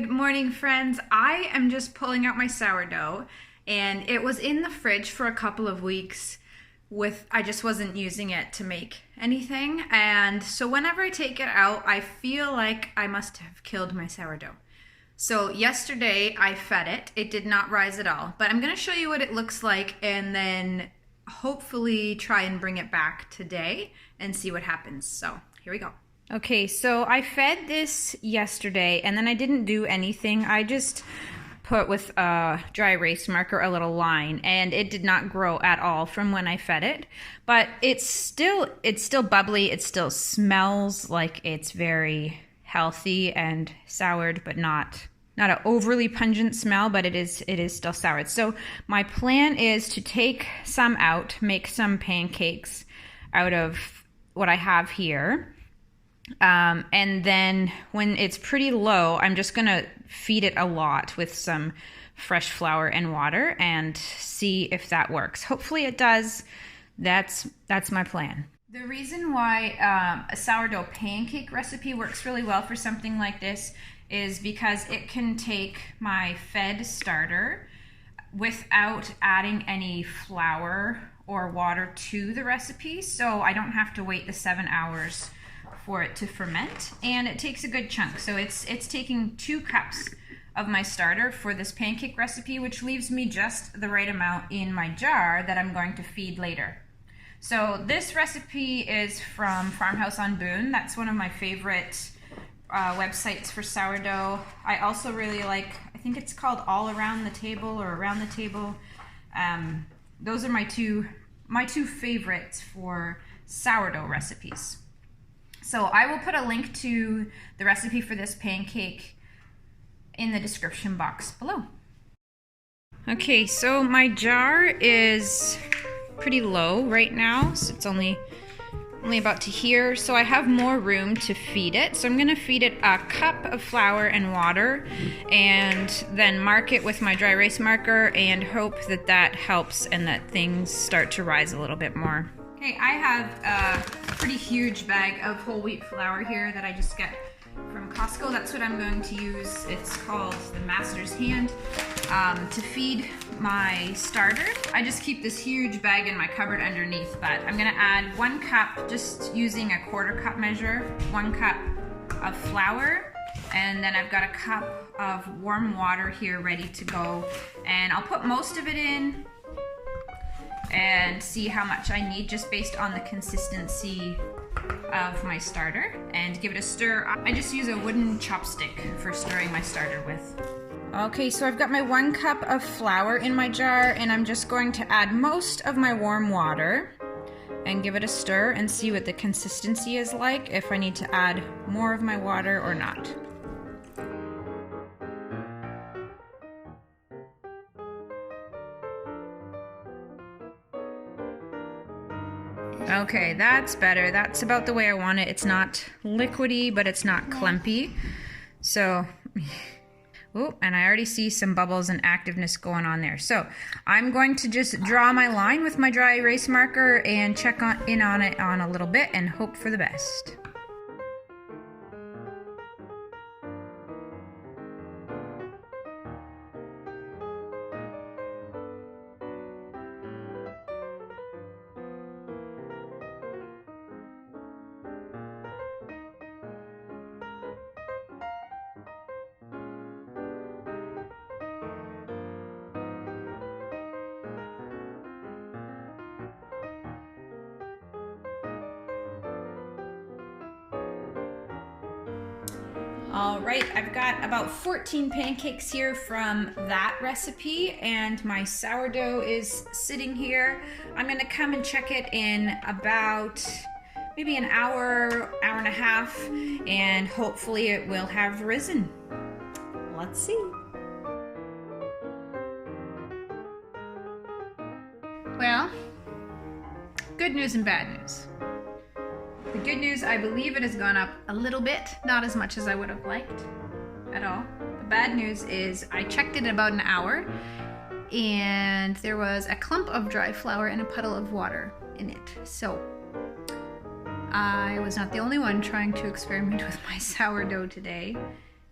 Good morning, friends. I am just pulling out my sourdough, and it was in the fridge for a couple of weeks I just wasn't using it to make anything. And so whenever I take it out, I feel like I must have killed my sourdough. So yesterday I fed it. It did not rise at all, but I'm going to show you what it looks like and then hopefully try and bring it back today and see what happens. So here we go. Okay, so I fed this yesterday and then I didn't do anything. I just put with a dry erase marker a little line, and it did not grow at all from when I fed it. But it's still bubbly. It still smells like it's very healthy and soured, but not an overly pungent smell, but it is still soured. So my plan is to take some out, make some pancakes out of what I have here. And then when it's pretty low, I'm just gonna feed it a lot with some fresh flour and water and see if that works. Hopefully it does. That's my plan. The reason why a sourdough pancake recipe works really well for something like this is because it can take my fed starter without adding any flour or water to the recipe, so I don't have to wait the 7 hours for it to ferment, and it takes a good chunk. So it's taking 2 cups of my starter for this pancake recipe, which leaves me just the right amount in my jar that I'm going to feed later. So this recipe is from Farmhouse on Boone. That's one of my favorite websites for sourdough. I also really like, I think it's called All Around the Table or Around the Table. Those are my two favorites for sourdough recipes. So I will put a link to the recipe for this pancake in the description box below. Okay, so my jar is pretty low right now, so it's only about to here. So I have more room to feed it. So I'm gonna feed it a cup of flour and water and then mark it with my dry erase marker and hope that that helps and that things start to rise a little bit more. Okay, I have a pretty huge bag of whole wheat flour here that I just get from Costco. That's what I'm going to use. It's called the Master's Hand to feed my starter. I just keep this huge bag in my cupboard underneath, but I'm gonna add 1 cup, just using a 1/4 cup measure, 1 cup of flour, and then I've got a cup of warm water here ready to go, and I'll put most of it in and see how much I need just based on the consistency of my starter, and give it a stir. I just use a wooden chopstick for stirring my starter with. Okay, so I've got my 1 cup of flour in my jar, and I'm just going to add most of my warm water and give it a stir and see what the consistency is like, if I need to add more of my water or not. Okay, that's better. That's about the way I want it. It's not liquidy, but it's not clumpy. So, oh, and I already see some bubbles and activeness going on there. So I'm going to just draw my line with my dry erase marker and check in on it a little bit and hope for the best. All right, I've got about 14 pancakes here from that recipe, and my sourdough is sitting here. I'm gonna come and check it in about maybe an hour, hour and a half, and hopefully it will have risen. Let's see. Well, good news and bad news. The good news, I believe it has gone up a little bit, not as much as I would have liked at all. The bad news is I checked it in about an hour and there was a clump of dry flour and a puddle of water in it. So I was not the only one trying to experiment with my sourdough today,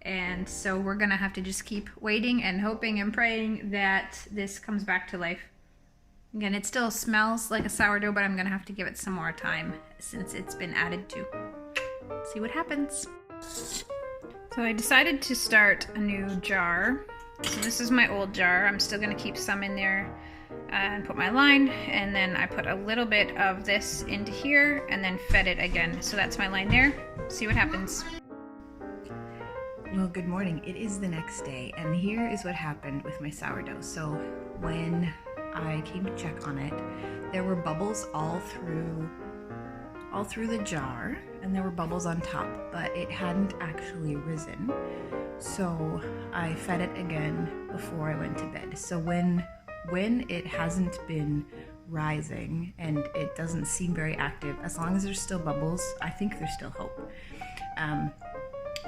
and so we're gonna have to just keep waiting and hoping and praying that this comes back to life. Again, it still smells like a sourdough, but I'm gonna have to give it some more time since it's been added to. Let's see what happens. So I decided to start a new jar. So this is my old jar. I'm still gonna keep some in there and put my line, and then I put a little bit of this into here and then fed it again. So that's my line there. See what happens. Well, good morning. It is the next day, and here is what happened with my sourdough. So when I came to check on it, there were bubbles all through the jar, and there were bubbles on top, but it hadn't actually risen. So I fed it again before I went to bed. So when it hasn't been rising and it doesn't seem very active, as long as there's still bubbles, I think there's still hope.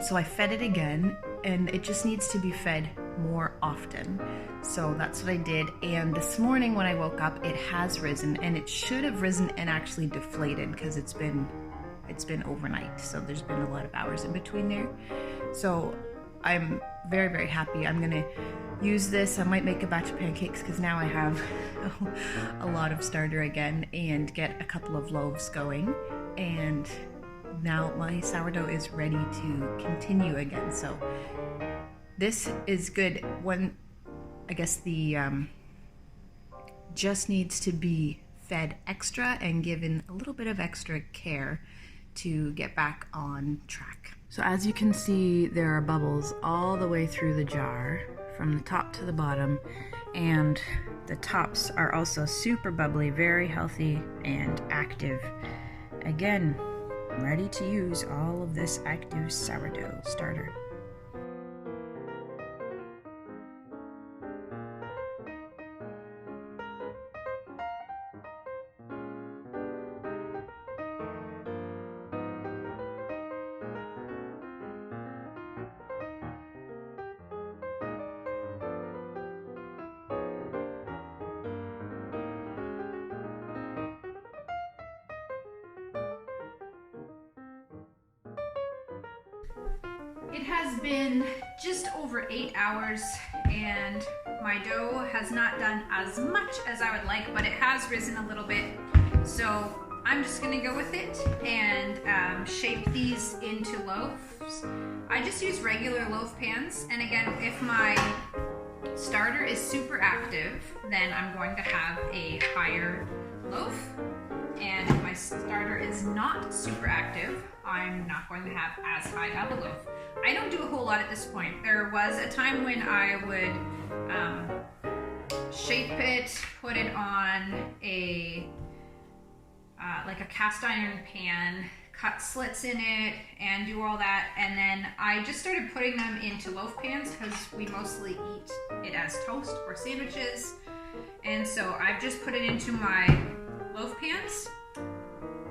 So I fed it again, and it just needs to be fed more often. So that's what I did, and this morning when I woke up, it has risen, and it should have risen and actually deflated because it's been overnight, so there's been a lot of hours in between there. So I'm very, very happy. I'm gonna use this. I might make a batch of pancakes because now I have a lot of starter again, and get a couple of loaves going, and now my sourdough is ready to continue again. So this is good. I guess the just needs to be fed extra and given a little bit of extra care to get back on track. So as you can see, there are bubbles all the way through the jar from the top to the bottom, and the tops are also super bubbly, very healthy and active. Again, ready to use all of this active sourdough starter. It has been just over 8 hours, and my dough has not done as much as I would like, but it has risen a little bit. So I'm just gonna go with it and shape these into loaves. I just use regular loaf pans, and again, if my starter is super active, then I'm going to have a higher loaf. And if my starter is not super active, I'm not going to have as high of a loaf. I don't do a whole lot at this point. There was a time when I would shape it, put it on a like a cast iron pan, cut slits in it, and do all that. And then I just started putting them into loaf pans because we mostly eat it as toast or sandwiches. And so I've just put it into my loaf pans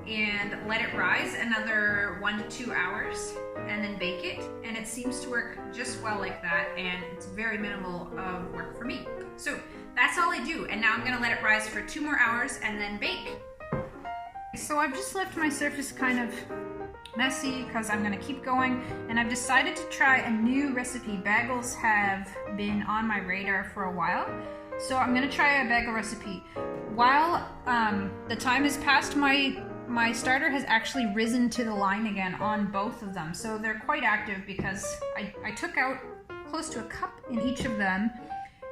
and let it rise another 1 to 2 hours and then bake it, and it seems to work just well like that, and it's very minimal of work for me. So that's all I do, and now I'm gonna let it rise for 2 more hours and then bake. So I've just left my surface kind of messy because I'm gonna keep going, and I've decided to try a new recipe. Bagels have been on my radar for a while, so I'm gonna try a bagel recipe. While the time has passed, my starter has actually risen to the line again on both of them. So they're quite active because I took out close to a cup in each of them,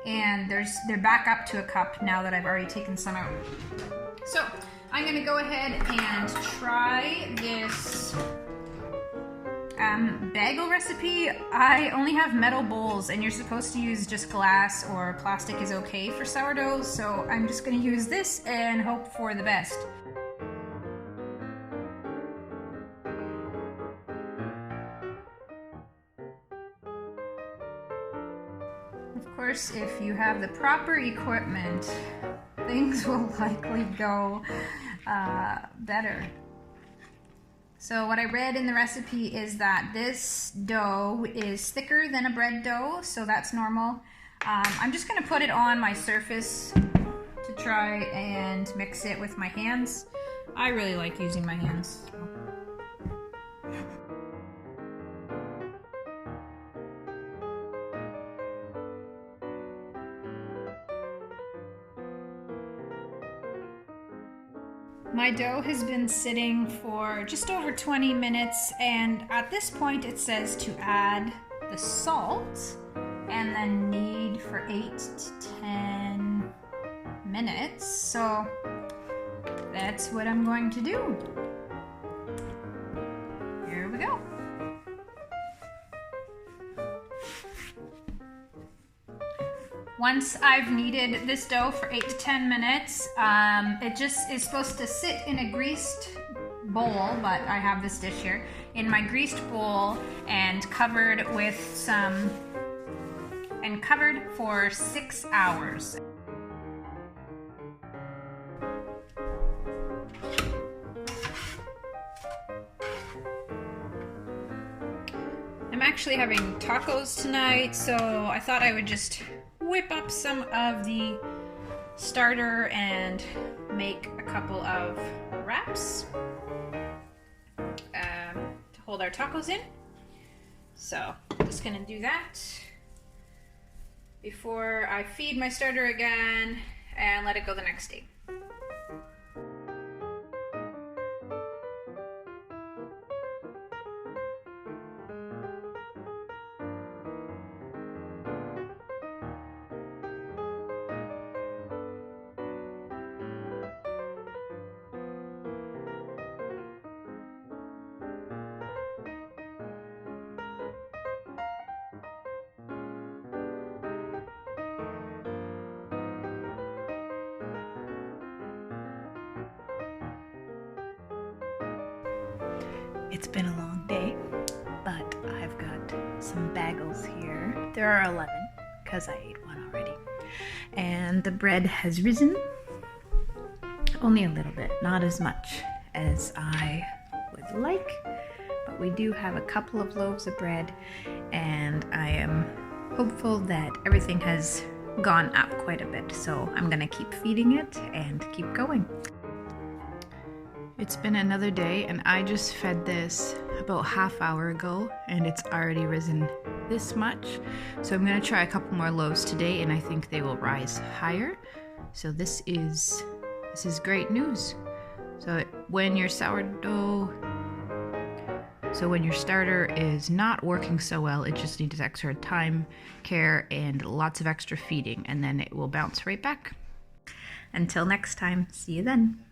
and they're back up to a cup now that I've already taken some out. So I'm gonna go ahead and try this bagel recipe. I only have metal bowls, and you're supposed to use just glass or plastic is okay for sourdough, so I'm just gonna use this and hope for the best. Of course, if you have the proper equipment, things will likely go better. So what I read in the recipe is that this dough is thicker than a bread dough, so that's normal. I'm just going to put it on my surface to try and mix it with my hands. I really like using my hands. My dough has been sitting for just over 20 minutes, and at this point it says to add the salt and then knead for 8 to 10 minutes. So that's what I'm going to do. Here we go. Once I've kneaded this dough for 8 to 10 minutes, it just is supposed to sit in a greased bowl, but I have this dish here, in my greased bowl and covered for 6 hours. I'm actually having tacos tonight, so I thought I would just whip up some of the starter and make a couple of wraps to hold our tacos in. So I'm just gonna do that before I feed my starter again and let it go the next day. It's been a long day, but I've got some bagels here. There are 11, because I ate one already. And the bread has risen, only a little bit, not as much as I would like, but we do have a couple of loaves of bread, and I am hopeful that everything has gone up quite a bit, so I'm gonna keep feeding it and keep going. It's been another day, and I just fed this about half hour ago, and it's already risen this much. So I'm gonna try a couple more loaves today, and I think they will rise higher. So this is great news. So when your starter is not working so well, it just needs extra time, care, and lots of extra feeding, and then it will bounce right back. Until next time, see you then.